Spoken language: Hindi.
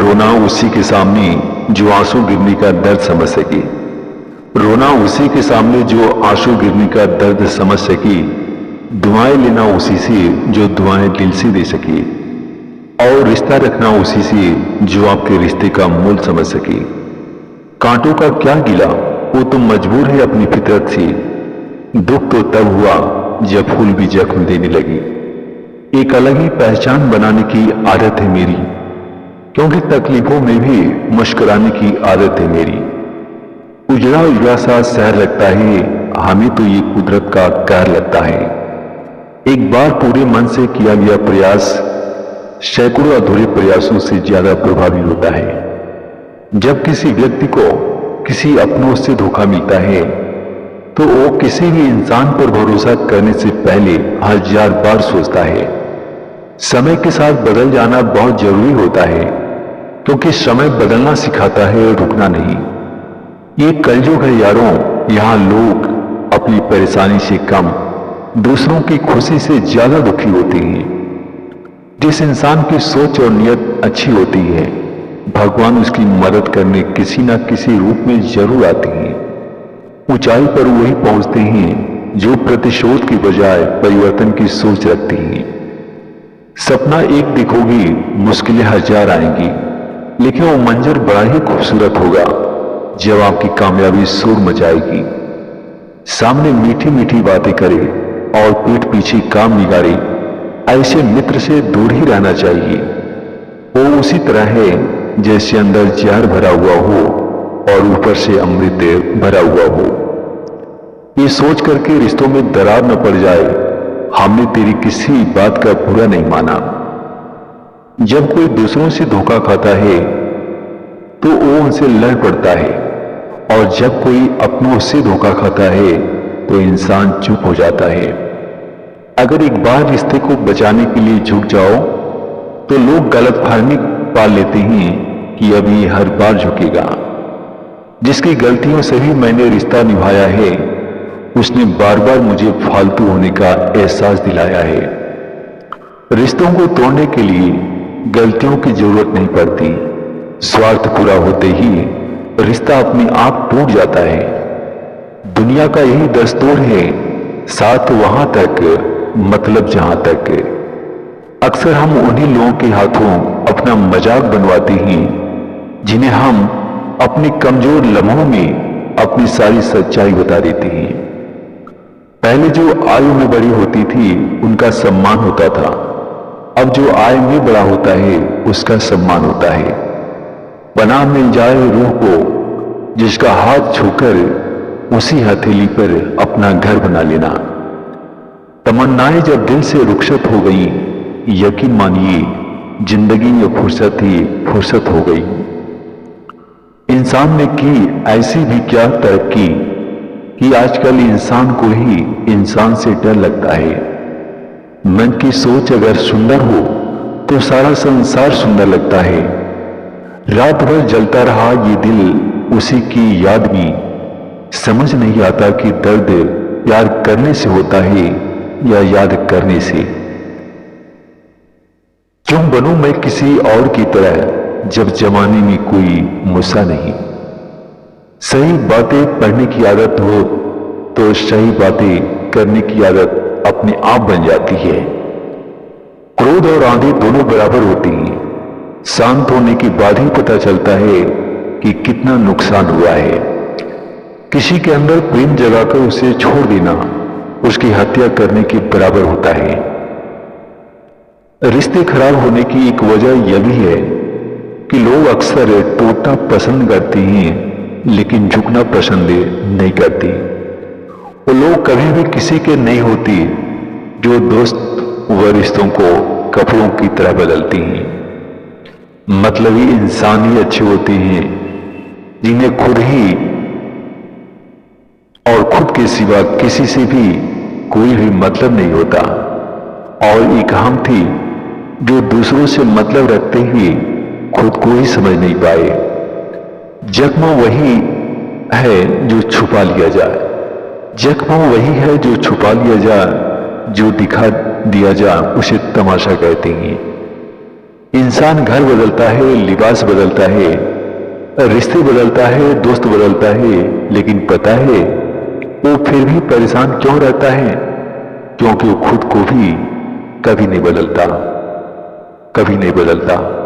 रोना उसी के सामने जो आंसू गिरने का दर्द समझ सके। रोना उसी के सामने जो आंसू गिरने का दर्द समझ सके। दुआएं लेना उसी से जो दुआएं दिल से दे सके। और रिश्ता रखना उसी से जो आपके रिश्ते का मूल समझ सके। कांटों का क्या गिला, वो तो मजबूर है अपनी फितरत से। दुख तो तब हुआ जब फूल भी जख्म देने लगी। एक अलग ही पहचान बनाने की आदत है मेरी, क्योंकि तकलीफों में भी मुस्कुराने की आदत है मेरी। उजड़ा उजड़ा सा शहर लगता है, हमें तो ये कुदरत का कहर लगता है। एक बार पूरे मन से किया गया प्रयास सैकड़ों अधूरे प्रयासों से ज्यादा प्रभावी होता है। जब किसी व्यक्ति को किसी अपनों से धोखा मिलता है तो वो किसी भी इंसान पर भरोसा करने से पहले 1000 बार सोचता है। समय के साथ बदल जाना बहुत जरूरी होता है, क्योंकि समय बदलना सिखाता है, रुकना नहीं। ये कलयुग है यारों, यहाँ लोग अपनी परेशानी से कम दूसरों की खुशी से ज्यादा दुखी होते हैं। जिस इंसान की सोच और नियत अच्छी होती है, भगवान उसकी मदद करने किसी न किसी रूप में जरूर आते हैं। ऊंचाई पर वही पहुंचते हैं जो प्रतिशोध की बजाय परिवर्तन की सोच रखते हैं। सपना एक दिखोगी, मुश्किलें 1000 आएंगी, लेकिन वो मंजर बड़ा ही खूबसूरत होगा जब आपकी कामयाबी शोर मचाएगी। सामने मीठी मीठी बातें करे और पीठ पीछे काम निगारे, ऐसे मित्र से दूर ही रहना चाहिए। वो उसी तरह है जैसे अंदर जहर भरा हुआ हो और ऊपर से अमृत भरा हुआ हो। ये सोच करके रिश्तों में दरार न पड़ जाए, हमने तेरी किसी बात का बुरा नहीं माना। जब कोई दूसरों से धोखा खाता है तो वो उनसे लड़ पड़ता है, और जब कोई अपनों से धोखा खाता है तो इंसान चुप हो जाता है। अगर एक बार रिश्ते को बचाने के लिए झुक जाओ तो लोग गलतफहमी पाल लेते हैं कि अब ये हर बार झुकेगा। जिसकी गलतियों से भी मैंने रिश्ता निभाया है, उसने बार बार मुझे फालतू होने का एहसास दिलाया है। रिश्तों को तोड़ने के लिए गलतियों की जरूरत नहीं पड़ती, स्वार्थ पूरा होते ही रिश्ता अपने आप टूट जाता है। दुनिया का यही दस्तूर है, साथ वहां तक मतलब जहां तक। अक्सर हम उन्हीं लोगों के हाथों अपना मजाक बनवाते हैं जिन्हें हम अपने कमजोर लम्हों में अपनी सारी सच्चाई बता देते हैं। पहले जो आयु में बड़ी होती थी उनका सम्मान होता था, अब जो आयु में बड़ा होता है उसका सम्मान होता है। पनाह मिल जाए रूह को जिसका हाथ छूकर उसी हथेली पर अपना घर बना लेना। तमन्नाएं जब दिल से रुखसत हो गई, यकीन मानिए जिंदगी में फुर्सत ही फुर्सत हो गई। इंसान ने की ऐसी भी क्या तरक्की कि आजकल इंसान को ही इंसान से डर लगता है। मन की सोच अगर सुंदर हो तो सारा संसार सुंदर लगता है। रात भर जलता रहा ये दिल उसी की याद में, समझ नहीं आता कि दर्द प्यार करने से होता है या याद करने से। क्यों बनूं मैं किसी और की तरह जब जमाने में कोई मुझसा नहीं। सही बातें पढ़ने की आदत हो तो सही बातें करने की आदत अपने आप बन जाती है। क्रोध और आंधी दोनों बराबर होती हैं। शांत होने के बाद ही पता चलता है कि कितना नुकसान हुआ है। किसी के अंदर प्रेम जगाकर उसे छोड़ देना उसकी हत्या करने के बराबर होता है। रिश्ते खराब होने की एक वजह यह भी है कि लोग अक्सर टूटना पसंद करते हैं लेकिन झुकना पसंद नहीं करते। वो लोग कभी भी किसी के नहीं होती जो दोस्त व रिश्तों को कपड़ों की तरह बदलती हैं। मतलबी इंसान ही अच्छे होते हैं जिन्हें खुद ही और खुद के सिवा किसी से भी कोई भी मतलब नहीं होता। और एक हम थी जो दूसरों से मतलब रखते हुए खुद को ही समझ नहीं पाए। जख्म वही है जो छुपा लिया जाए, जख्म वही है जो छुपा लिया जाए, जो दिखा दिया जाए उसे तमाशा कहते हैं। इंसान घर बदलता है, लिबास बदलता है, रिश्ते बदलता है, दोस्त बदलता है, लेकिन पता है वो फिर भी परेशान क्यों रहता है? क्योंकि वो खुद को भी कभी नहीं बदलता, कभी नहीं बदलता।